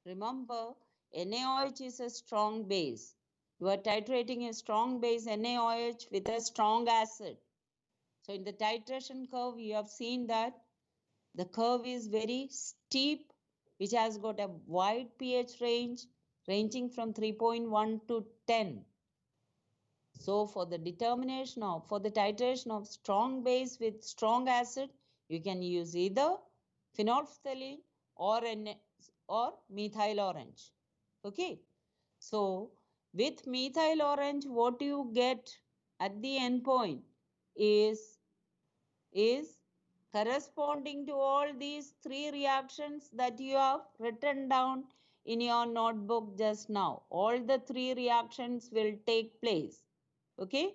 Remember, NaOH is a strong base. You are titrating a strong base NaOH with a strong acid. So in the titration curve, you have seen that the curve is very steep, which has got a wide pH range ranging from 3.1 to 10. So for the titration of strong base with strong acid, you can use either phenolphthalein or methyl orange. Okay. So with methyl orange, what you get at the end point is corresponding to all these three reactions that you have written down in your notebook just now. All the three reactions will take place. Okay.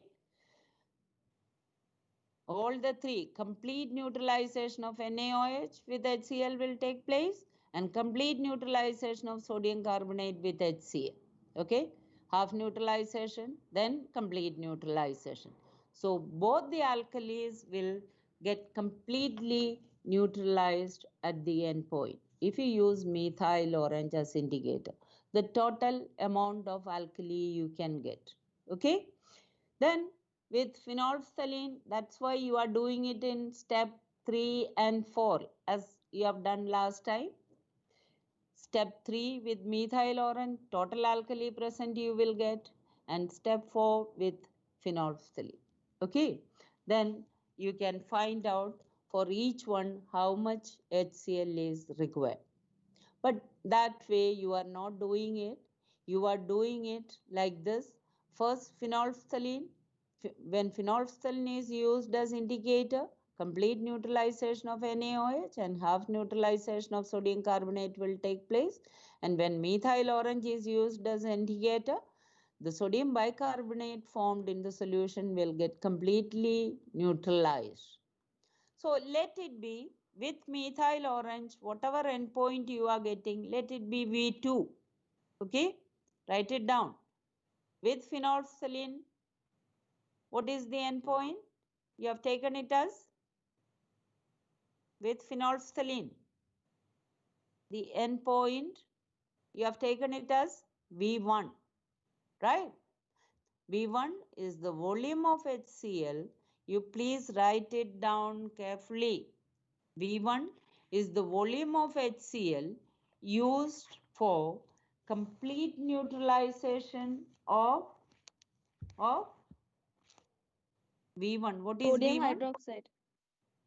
All the three, complete neutralization of NaOH with HCl will take place, and complete neutralization of sodium carbonate with HCl. Okay, half neutralization, then complete neutralization. So both the alkalis will get completely neutralized at the end point if you use methyl orange as indicator. The total amount of alkali you can get. Okay, then with phenolphthalein, that's why you are doing it in step 3 and 4 as you have done last time. Step 3 with methyl orange, total alkali present you will get, and step 4 with phenolphthalein. Okay, then you can find out for each one how much HCl is required. But that way you are not doing it. You are doing it like this. First phenolphthalein. When phenolphthalein is used as indicator, complete neutralization of NaOH and half neutralization of sodium carbonate will take place. And when methyl orange is used as indicator, the sodium bicarbonate formed in the solution will get completely neutralized. So let it be with methyl orange, whatever endpoint you are getting, let it be V2. Okay, write it down. With phenolphthalein, what is the endpoint? You have taken it as with phenolphthalein. The endpoint, you have taken it as V1, right? V1 is the volume of HCl. You please write it down carefully. V1 is the volume of HCl used for complete neutralization of V1. What is Sodium V1? hydroxide.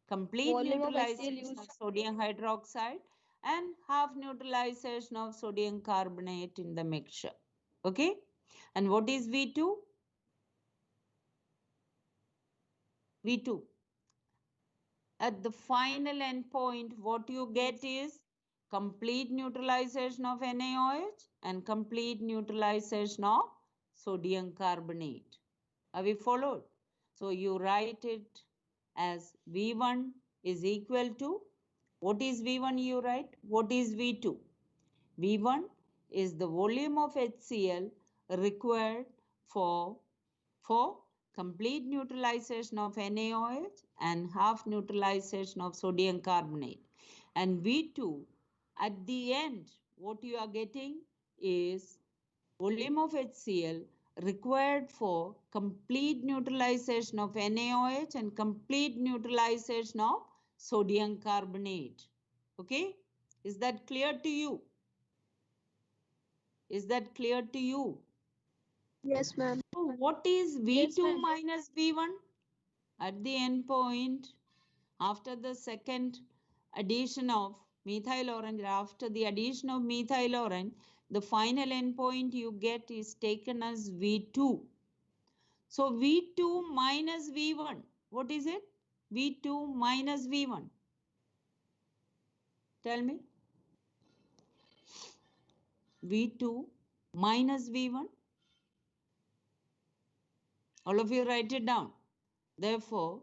Complete Volume of HCl neutralization of used. sodium hydroxide and half neutralization of sodium carbonate in the mixture. Okay. And what is V2? V2. At the final endpoint, what you get is complete neutralization of NaOH and complete neutralization of sodium carbonate. Are we followed? So you write it as V1 is equal to, what is V1 you write? What is V2? V1 is the volume of HCl required for complete neutralization of NaOH and half neutralization of sodium carbonate. And V2, at the end, what you are getting is volume of HCl required for complete neutralization of NaOH and complete neutralization of sodium carbonate. Okay? Is that clear to you? Is that clear to you? Yes, ma'am. So what is V2 minus V1? At the end point, after the second addition of methyl orange, after the addition of methyl orange, the final endpoint you get is taken as V2. So V2 minus V1, what is it? V2 minus V1. Tell me. V2 minus V1. All of you write it down. Therefore,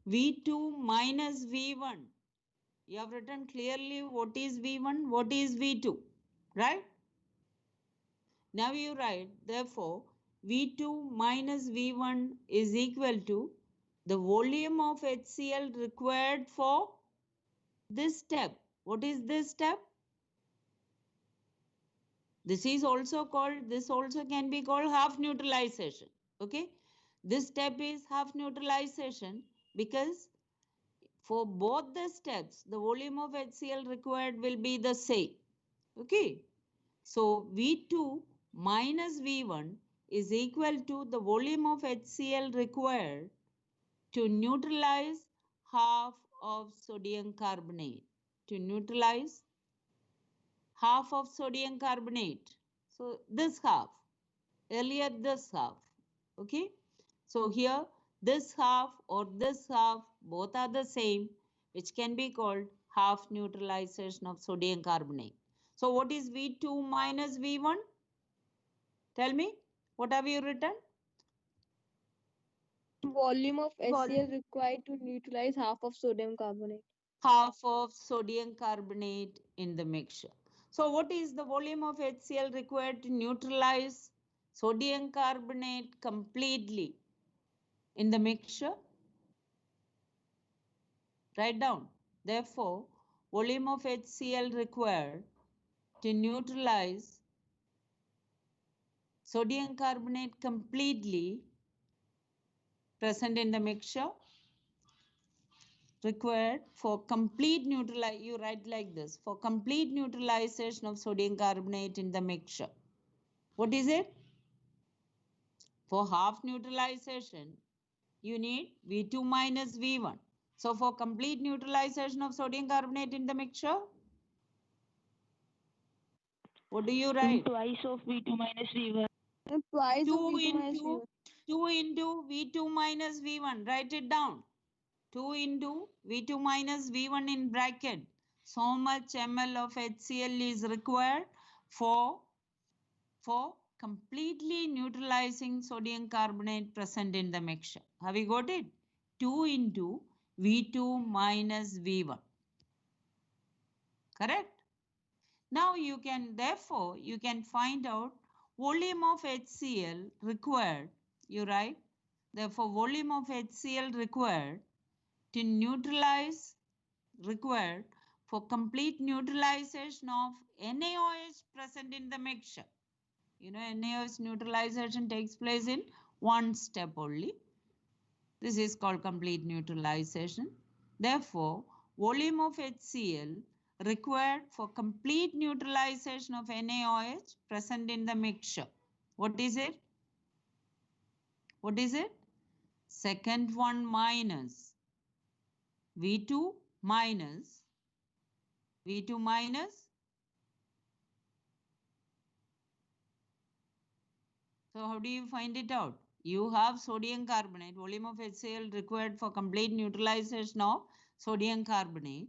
V2 minus V1. You have written clearly what is V1, what is V2, right? Now you write, therefore, V2 minus V1 is equal to the volume of HCl required for this step. What is this step? This is also called, this also can be called half neutralization. Okay. This step is half neutralization because for both the steps, the volume of HCl required will be the same. Okay. So V2 minus V1 is equal to the volume of HCl required to neutralize half of sodium carbonate. To neutralize half of sodium carbonate. So this half, earlier this half. Okay. So here this half or this half, both are the same, which can be called half neutralization of sodium carbonate. So what is V2 minus V1? Tell me, what have you written? Volume of HCl required to neutralize half of sodium carbonate. Half of sodium carbonate in the mixture. So what is the volume of HCl required to neutralize sodium carbonate completely in the mixture? Write down. Therefore, volume of HCl required to neutralize sodium carbonate completely present in the mixture required for complete neutralization, you write like this, for complete neutralization of sodium carbonate in the mixture. What is it? For half neutralization, you need V2 minus V1. So for complete neutralization of sodium carbonate in the mixture, what do you write? Twice of V2 minus V1. Twice 2 of V2 minus into V1. 2 into V2 minus V1. Write it down. 2 into V2 minus V1 in bracket. So much ml of HCl is required for completely neutralizing sodium carbonate present in the mixture. Have you got it? 2 into V2 minus V1. Correct? Now you can, therefore, you can find out volume of HCl required. You write, therefore, volume of HCl required to neutralize, required for complete neutralization of NaOH present in the mixture. You know, NaOH neutralization takes place in one step only. This is called complete neutralization. Therefore, volume of HCl required for complete neutralization of NaOH present in the mixture. What is it? What is it? Second one minus V2 minus V2 minus. So how do you find it out? You have sodium carbonate, volume of HCl required for complete neutralization of sodium carbonate.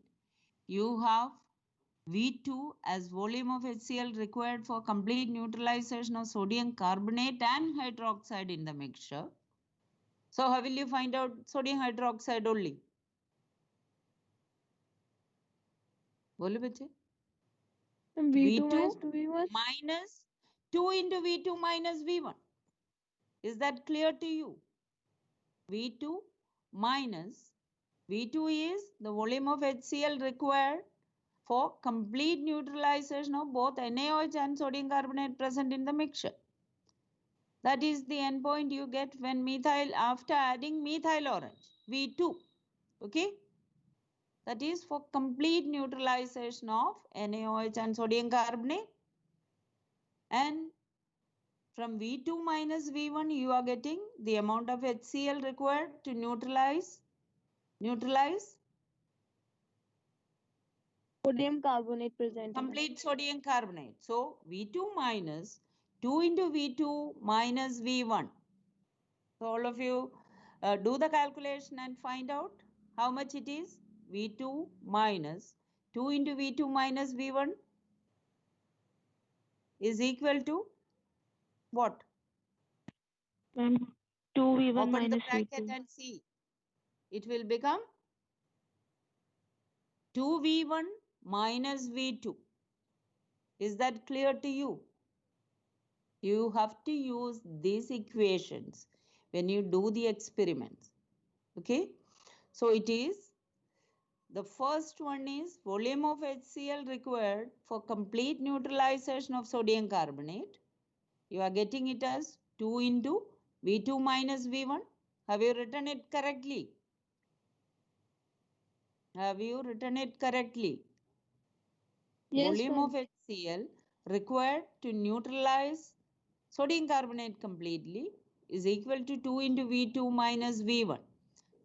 You have V2 as volume of HCl required for complete neutralization of sodium carbonate and hydroxide in the mixture. So how will you find out sodium hydroxide only? बोलो बच्चे? V2 minus 2 into V2 minus V1. Is that clear to you? V2 minus V2 is the volume of HCl required for complete neutralization of both NaOH and sodium carbonate present in the mixture. That is the endpoint you get when methyl, after adding methyl orange, V2. Okay? That is for complete neutralization of NaOH and sodium carbonate. And from V2 minus V1, you are getting the amount of HCl required to neutralize sodium carbonate present. complete sodium carbonate. So V2 minus 2 into V2 minus V1. So all of you do the calculation and find out how much it is. V2 minus 2 into V2 minus V1 is equal to what? 2V1 Open the minus bracket V2. and see. It will become 2V1 minus V2. Is that clear to you? You have to use these equations when you do the experiments. Okay? So it is The first one is volume of HCl required for complete neutralization of sodium carbonate. You are getting it as 2 into V2 minus V1. Have you written it correctly? Have you written it correctly? Yes, Volume ma'am. of HCl required to neutralize sodium carbonate completely is equal to 2 into V2 minus V1.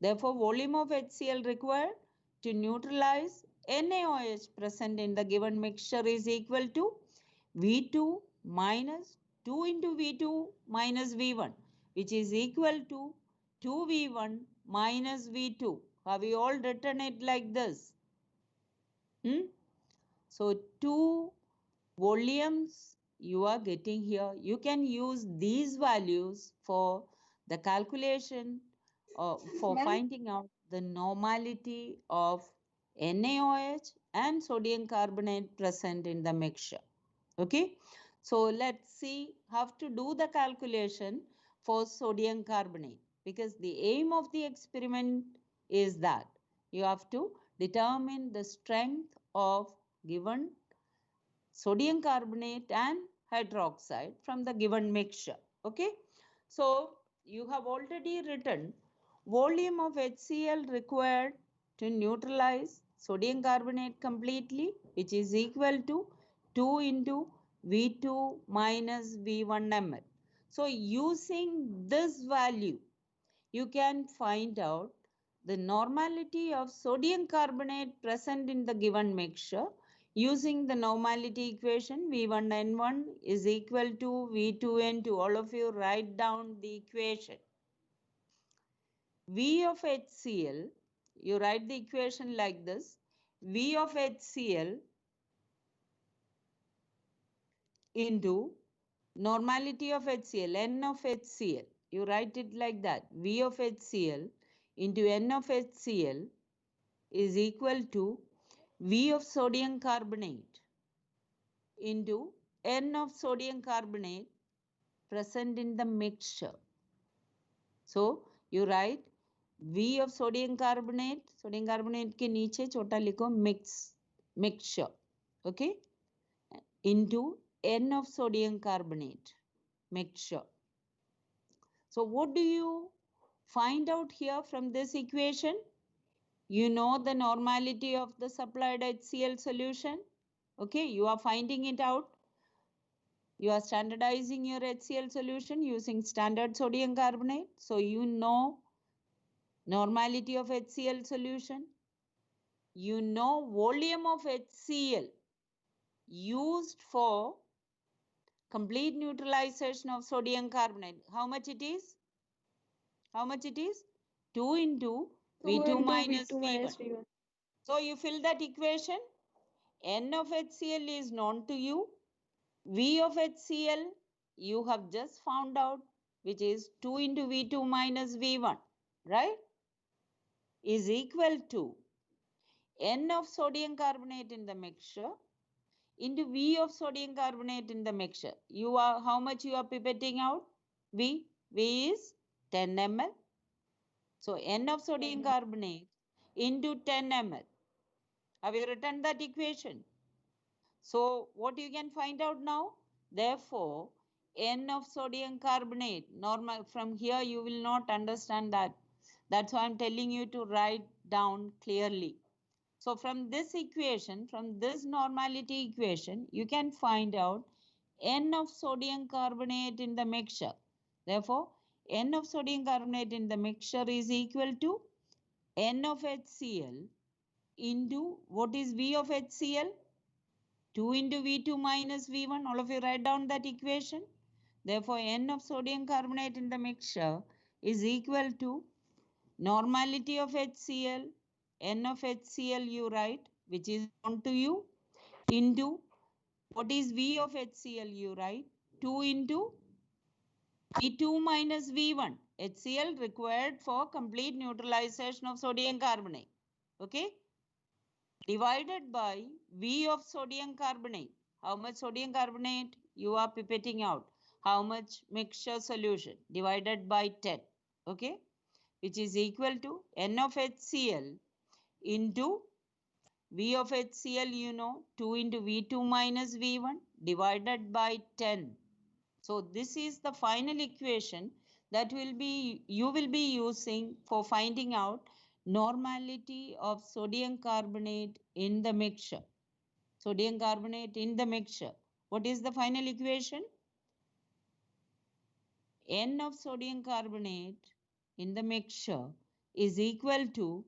Therefore, volume of HCl required to neutralize NaOH present in the given mixture is equal to V2 minus 2 into V2 minus V1, which is equal to 2V1 minus V2. Have you all written it like this? So, two volumes you are getting here. You can use these values for the calculation or for finding out the normality of NaOH and sodium carbonate present in the mixture. Okay, so let's see how to do the calculation for sodium carbonate, because the aim of the experiment is that you have to determine the strength of given sodium carbonate and hydroxide from the given mixture. Okay, so you have already written volume of HCl required to neutralize sodium carbonate completely, which is equal to 2 into V2 minus V1 ml. So using this value, you can find out the normality of sodium carbonate present in the given mixture using the normality equation. V1N1 is equal to V2N2. All of you write down the equation. V of HCl, you write the equation like this. V of HCl into normality of HCl, N of HCl. You write it like that. V of HCl into N of HCl is equal to V of sodium carbonate into N of sodium carbonate present in the mixture. So you write V of sodium carbonate के नीचे छोटा लिखो mixture, okay, into N of sodium carbonate mixture. So what do you find out here from this equation? You know the normality of the supplied HCl solution. Okay, you are finding it out. You are standardizing your HCl solution using standard sodium carbonate. So you know normality of HCl solution. You know volume of HCl used for complete neutralization of sodium carbonate. How much it is? How much it is? 2 into V2 minus V1. So you fill that equation. N of HCl is known to you. V of HCl you have just found out, which is 2 into V2 minus V1, right? Is equal to N of sodium carbonate in the mixture into V of sodium carbonate in the mixture. You are, how much you are pipetting out? V is 10 ml. So N of sodium carbonate into 10 ml. Have you written that equation? So what you can find out now? Therefore, N of sodium carbonate, normal, from here you will not understand that. That's why I'm telling you to write down clearly. So from this equation, from this normality equation, you can find out N of sodium carbonate in the mixture. Therefore, N of sodium carbonate in the mixture is equal to N of HCl into, what is V of HCl? 2 into V2 minus V1. All of you write down that equation. Therefore, N of sodium carbonate in the mixture is equal to normality of HCl, N of HCl you write, which is known to you, into, what is V of HCl you write, 2 into V2 minus V1. HCl required for complete neutralization of sodium carbonate. Okay? Divided by V of sodium carbonate. How much sodium carbonate you are pipetting out? How much mixture solution? Divided by 10. Okay? Which is equal to N of HCl into V of HCl, you know, 2 into V2 minus V1 divided by 10. So this is the final equation that you will be using for finding out normality of sodium carbonate in the mixture. Sodium carbonate in the mixture. What is the final equation? N of sodium carbonate in the mixture is equal to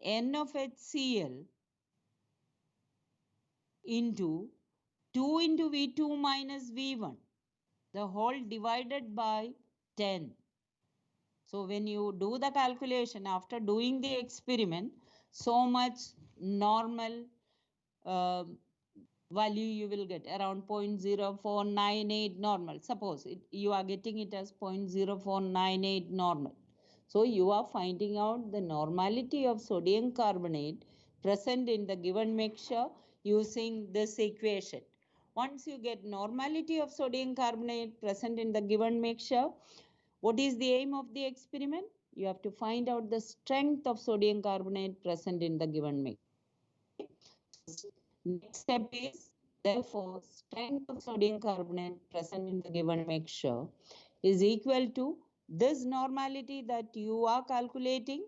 N of HCl into 2 into V2 minus V1, the whole divided by 10. So when you do the calculation after doing the experiment, so much normal value you will get, around 0.0498 normal. Suppose you are getting it as 0.0498 normal. So you are finding out the normality of sodium carbonate present in the given mixture using this equation. Once you get normality of sodium carbonate present in the given mixture, what is the aim of the experiment? You have to find out the strength of sodium carbonate present in the given mix. Next step is, therefore, strength of sodium carbonate present in the given mixture is equal to this normality that you are calculating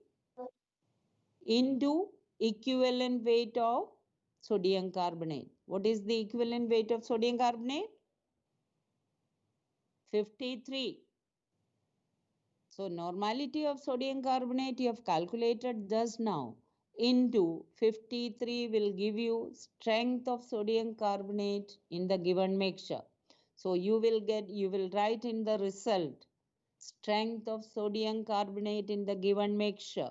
into equivalent weight of sodium carbonate. What is the equivalent weight of sodium carbonate? 53. So normality of sodium carbonate you have calculated just now into 53 will give you strength of sodium carbonate in the given mixture. So you will write in the result strength of sodium carbonate in the given mixture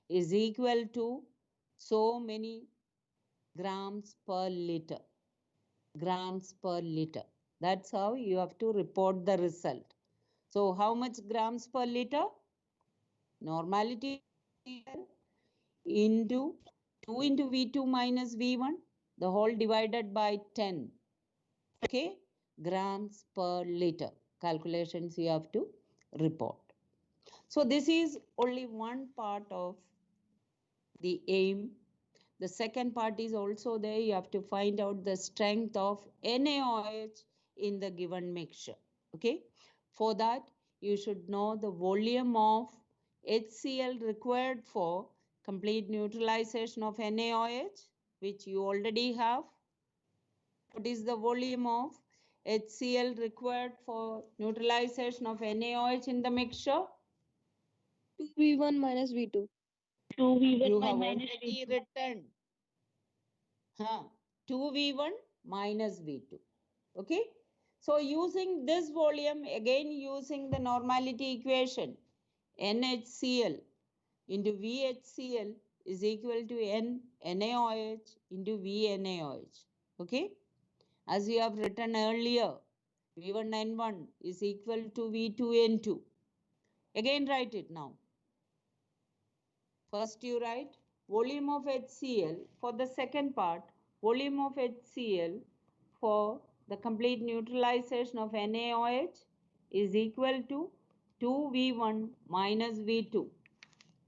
is equal to so many grams per liter. Grams per liter. That's how you have to report the result. So how much grams per liter? Normality into 2 into V2 minus V1, the whole divided by 10. Okay, grams per liter. Calculations you have to report. So this is only one part of the aim. The second part is also there. You have to find out the strength of NaOH in the given mixture. Okay, for that you should know the volume of HCl required for complete neutralization of NaOH, which you already have. What is the volume of HCl required for neutralization of NaOH in the mixture? 2v1 minus v2. 2v1 You have minus already v2. written 2v1 minus v2. Okay, so using this volume, again using the normality equation, NHCl into VHCl is equal to NaOH into VNaOH. Okay, as you have written earlier, V1N1 is equal to V2N2. Again write it now. First you write volume of HCl. For the second part, volume of HCl for the complete neutralization of NaOH is equal to 2V1 minus V2.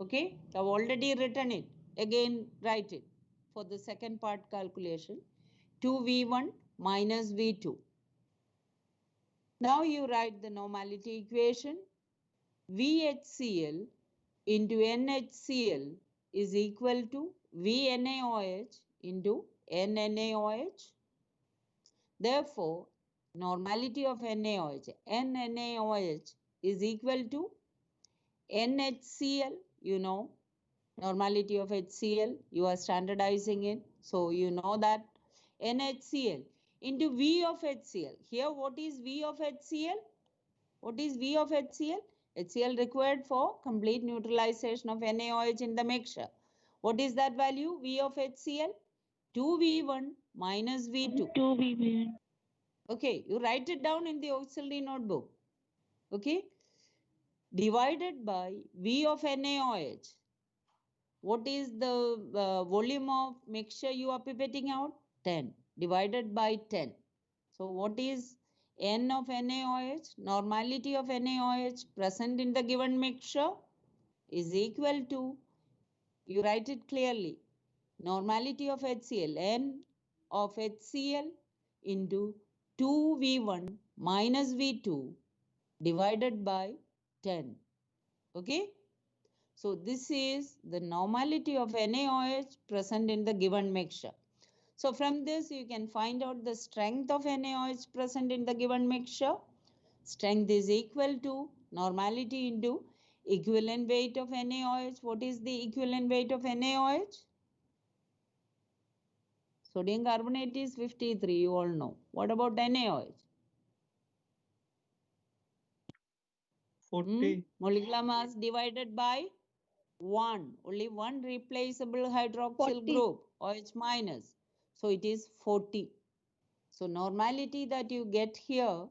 Okay, I've already written it. Again write it for the second part calculation. 2V1 minus V2. Now you write the normality equation. VHCl into NHCl is equal to VNaOH into NNaOH. Therefore, normality of NNaOH is equal to NHCl. You know, normality of HCl, you are standardizing it. So you know that NHCl into V of HCl. Here, what is V of HCl? What is V of HCl? HCl required for complete neutralization of NaOH in the mixture. What is that value? V of HCl? 2V1 minus V2. 2v1. Okay, you write it down in the auxiliary notebook. Okay, divided by V of NaOH. What is the volume of mixture you are pipetting out? 10 divided by 10. So what is N of NaOH? Normality of NaOH present in the given mixture is equal to, you write it clearly, Normality of HCl, N of HCl into 2V1 minus V2 divided by 10. Okay. So this is the normality of NaOH present in the given mixture. So from this you can find out the strength of NaOH present in the given mixture. Strength is equal to normality into equivalent weight of NaOH. What is the equivalent weight of NaOH? Sodium carbonate is 53, you all know. What about NaOH? 40. Molecular mass divided by 1. Only one replaceable hydroxyl 40. group, OH minus. So it is 40. So normality that you get here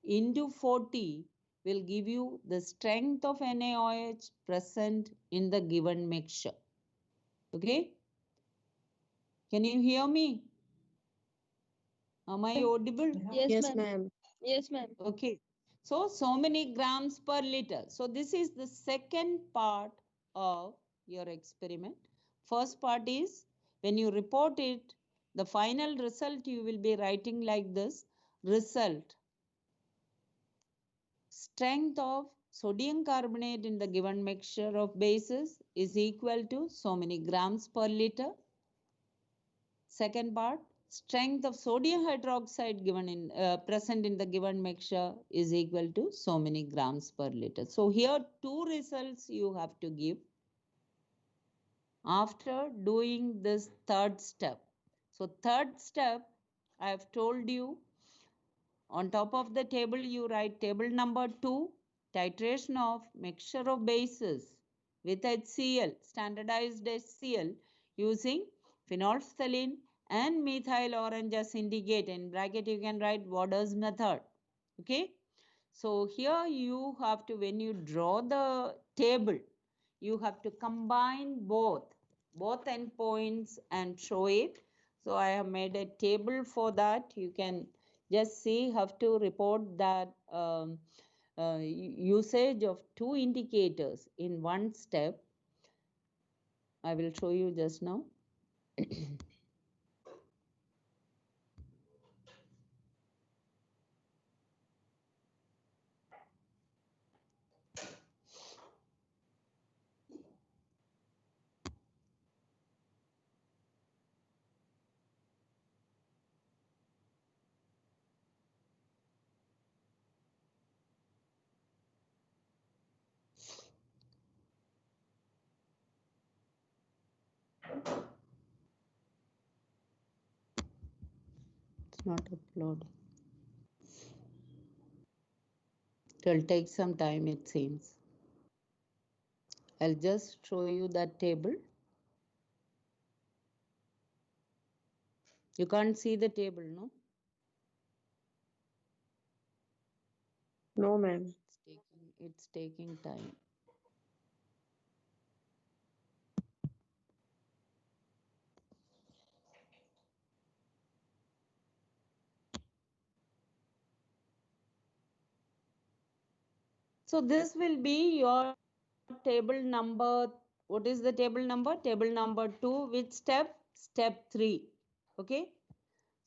into 40 will give you the strength of NaOH present in the given mixture. Okay? Can you hear me? Am I audible? Yes, ma'am. Yes, ma'am. Okay. So many grams per liter. So this is the second part of your experiment. First part is when you report it, the final result you will be writing like this. Result. Strength of sodium carbonate in the given mixture of bases is equal to so many grams per liter. Second part, strength of sodium hydroxide given in present in the given mixture is equal to so many grams per liter. So here two results you have to give after doing this third step. So third step, I have told you on top of the table you write table number 2, titration of mixture of bases with HCl, standardized HCl using phenolphthalein and methyl orange as indicate. In bracket you can write Waders method. Okay. So here you have to, when you draw the table, you have to combine both endpoints and show it. So I have made a table for that. You can just see, have to report that usage of two indicators in one step. I will show you just now. It's not uploading. It will take some time, it seems. I'll just show you that table. You can't see the table, no? No, ma'am. It's taking time. So this will be your table number. What is the table number? Table number 2. Which step? Step 3. Okay.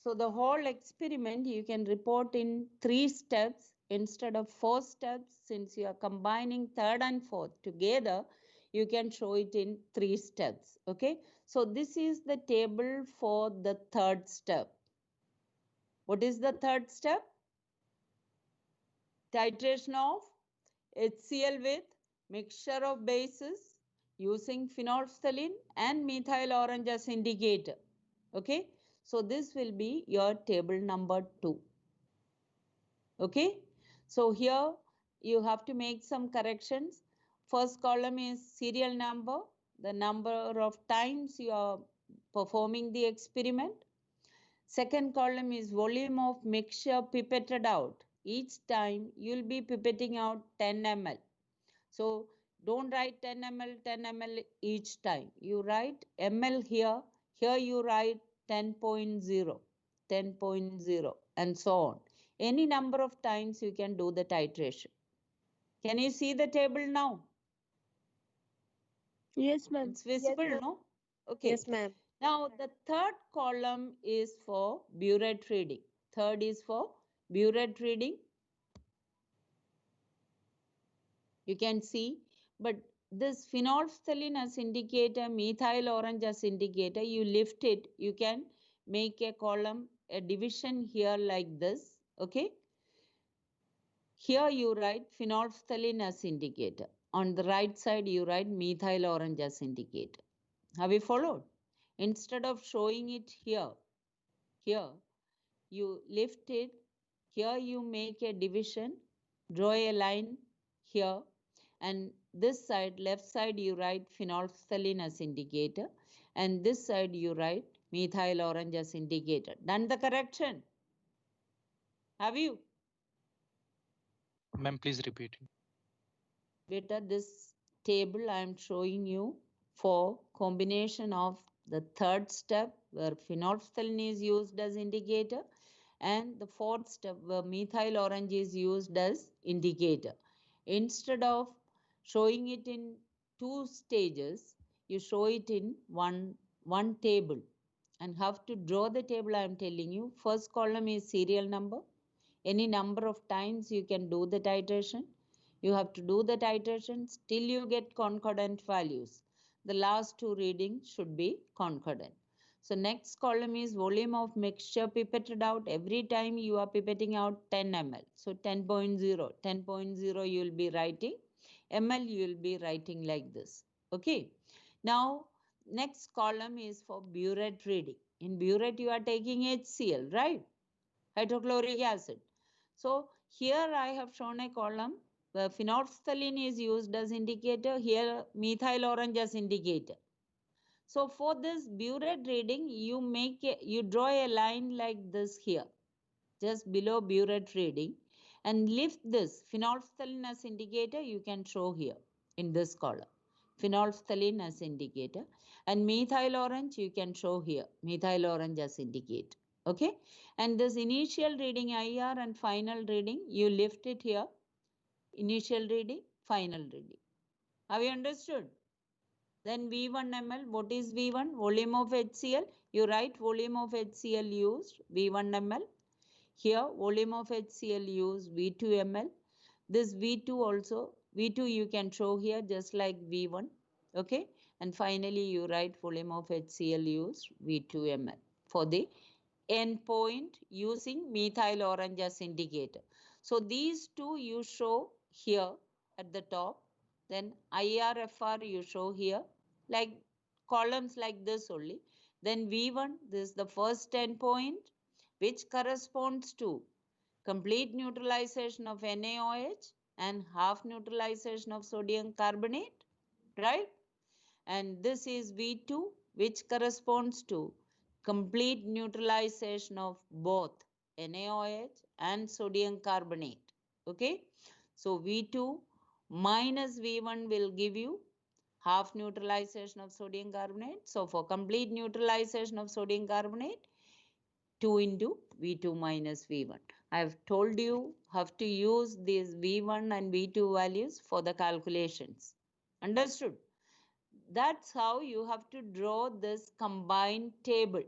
So the whole experiment you can report in 3 steps instead of 4 steps. Since you are combining third and fourth together, you can show it in 3 steps. Okay. So this is the table for the third step. What is the third step? Titration of HCl with mixture of bases using phenolphthalein and methyl orange as indicator. Okay. So this will be your table number 2. Okay. So here you have to make some corrections. First column is serial number, the number of times you are performing the experiment. Second column is volume of mixture pipetted out. Each time you'll be pipetting out 10 ml. So don't write 10 ml each time. You write ml here. Here you write 10.0, 10.0 and so on. Any number of times you can do the titration. Can you see the table now? Yes, ma'am. It's visible, no? Okay. Yes, ma'am. Now the third column is for burette reading. Third is for burette reading. You can see, but this phenolphthalein as indicator, methyl orange as indicator, you lift it, you can make a column, a division here like this. Okay. Here you write phenolphthalein as indicator. On the right side, you write methyl orange as indicator. Have you followed? Instead of showing it here, you lift it. Here you make a division, draw a line here, and this side, left side, you write phenolphthalein as indicator, and this side you write methyl orange as indicator. Done the correction? Have you? Ma'am, please repeat it. Beta, this table I am showing you for combination of the third step where phenolphthalein is used as indicator and the fourth step where methyl orange is used as indicator. Instead of showing it in two stages, you show it in one table. And have to draw the table I am telling you. First column is serial number. Any number of times you can do the titration. You have to do the titrations till you get concordant values. The last two readings should be concordant. So next column is volume of mixture pipetted out. Every time you are pipetting out 10 ml. So 10.0, 10.0 you will be writing. ml you will be writing like this. Okay. Now next column is for burette reading. In burette you are taking HCl, right? Hydrochloric acid. So here I have shown a column where phenolphthalein is used as indicator, here methyl orange as indicator. So for this burette reading, you draw a line like this here, just below burette reading, and lift this phenolphthalein as indicator, you can show here in this column. Phenolphthalein as indicator, and methyl orange you can show here, methyl orange as indicator. Okay, and this initial reading IR and final reading, you lift it here, initial reading, final reading. Have you understood? Then V1 ml, what is V1? Volume of HCl. You write volume of HCl used, V1 ml. Here, volume of HCl used, V2 ml. This V2 also, V2 you can show here just like V1. Okay, and finally you write volume of HCl used, V2 ml for the endpoint using methyl orange as indicator. So these two you show here at the top, then IRFR you show here, like columns like this only. Then V1, this is the first endpoint, which corresponds to complete neutralization of NaOH and half neutralization of sodium carbonate, right? And this is V2, which corresponds to complete neutralization of both NaOH and sodium carbonate. Okay, so V2 minus V1 will give you half neutralization of sodium carbonate. So for complete neutralization of sodium carbonate, 2 into V2 minus V1. I have told you how to use these V1 and V2 values for the calculations. Understood? That's how you have to draw this combined table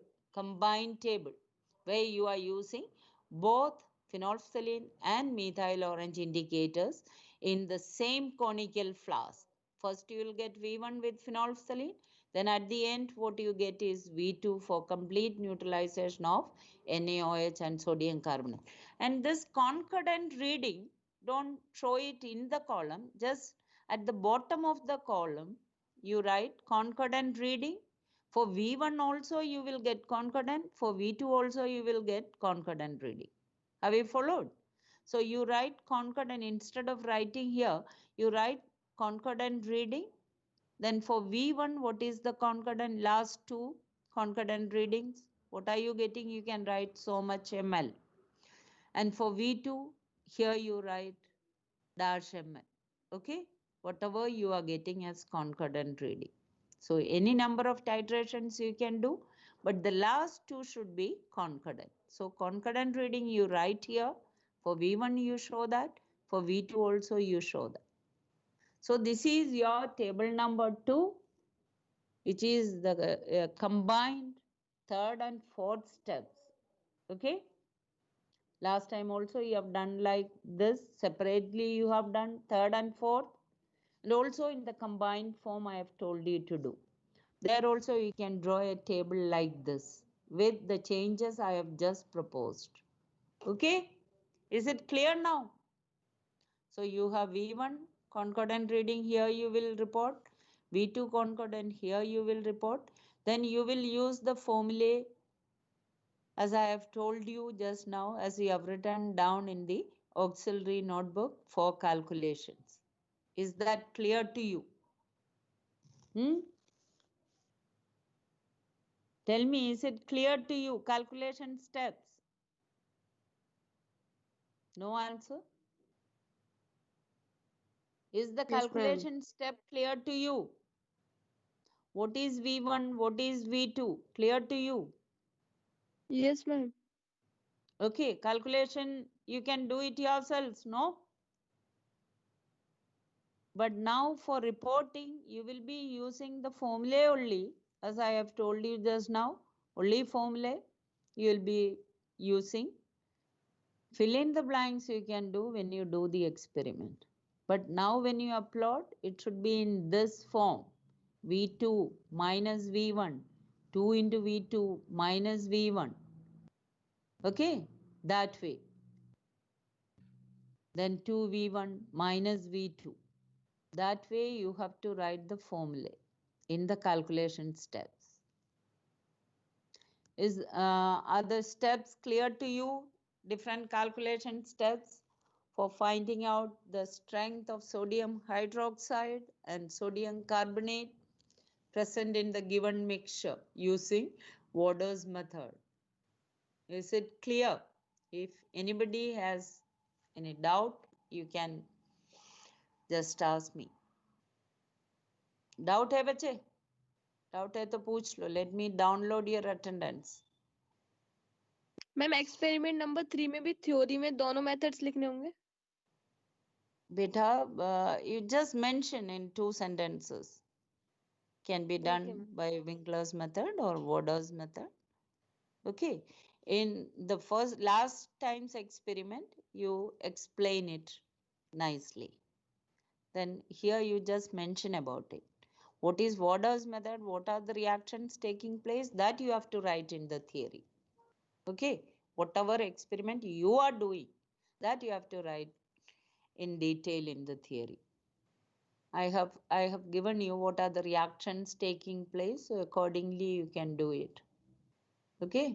where you are using both phenolphthalein and methyl orange indicators in the same conical flask. First you will get V1 with phenolphthalein, then at the end what you get is V2 for complete neutralization of NaOH and sodium carbonate. And this concordant reading, don't show it in the column, just at the bottom of the column you write concordant reading. For V1 also you will get concordant. For V2 also you will get concordant reading. Have you followed? So you write concordant instead of writing here, you write concordant reading. Then for V1, what is the concordant? Last two concordant readings. What are you getting? You can write so much ml. And for V2, here you write dash ml. Okay, whatever you are getting as concordant reading. So any number of titrations you can do, but the last two should be concordant. So concordant reading you write here. For V1 you show that. For V2 also you show that. So this is your table number 2. which is the combined third and fourth steps. Okay. Last time also you have done like this. Separately you have done third and fourth. And also in the combined form I have told you to do. There also you can draw a table like this with the changes I have just proposed. Okay. Is it clear now? So you have V1 concordant reading, here you will report. V2 concordant, here you will report. Then you will use the formulae as I have told you just now, as you have written down in the auxiliary notebook for calculations. Is that clear to you? Tell me, is it clear to you? Calculation steps. No answer? Is the Yes, ma'am. calculation step clear to you? What is V1? What is V2? Clear to you? Yes, ma'am. Okay, calculation, you can do it yourselves, no? But now for reporting, you will be using the formulae only, as I have told you just now. Only formulae you will be using. Fill in the blanks you can do when you do the experiment. But now when you upload, it should be in this form. V2 minus V1, 2 into V2 minus V1. Okay, that way. Then 2V1 minus V2. That way you have to write the formula in the calculation steps. Are the steps clear to you? Different calculation steps for finding out the strength of sodium hydroxide and sodium carbonate present in the given mixture using Waders method. Is it clear? If anybody has any doubt, you can just ask me. Doubt है बच्चे? Doubt है तो पूछ लो. Let me download your attendance. Ma'am experiment number 3 में भी theory में दोनों methods लिखने होंगे? Beta, you just mention in 2 sentences. Can be done ma'am. by Winkler's method or Waders method. Okay. In the last time's experiment, you explain it nicely. Then here you just mention about it. What is Waders method? What are the reactions taking place? That you have to write in the theory. Okay. Whatever experiment you are doing, that you have to write in detail in the theory. I have given you what are the reactions taking place, so accordingly you can do it. Okay.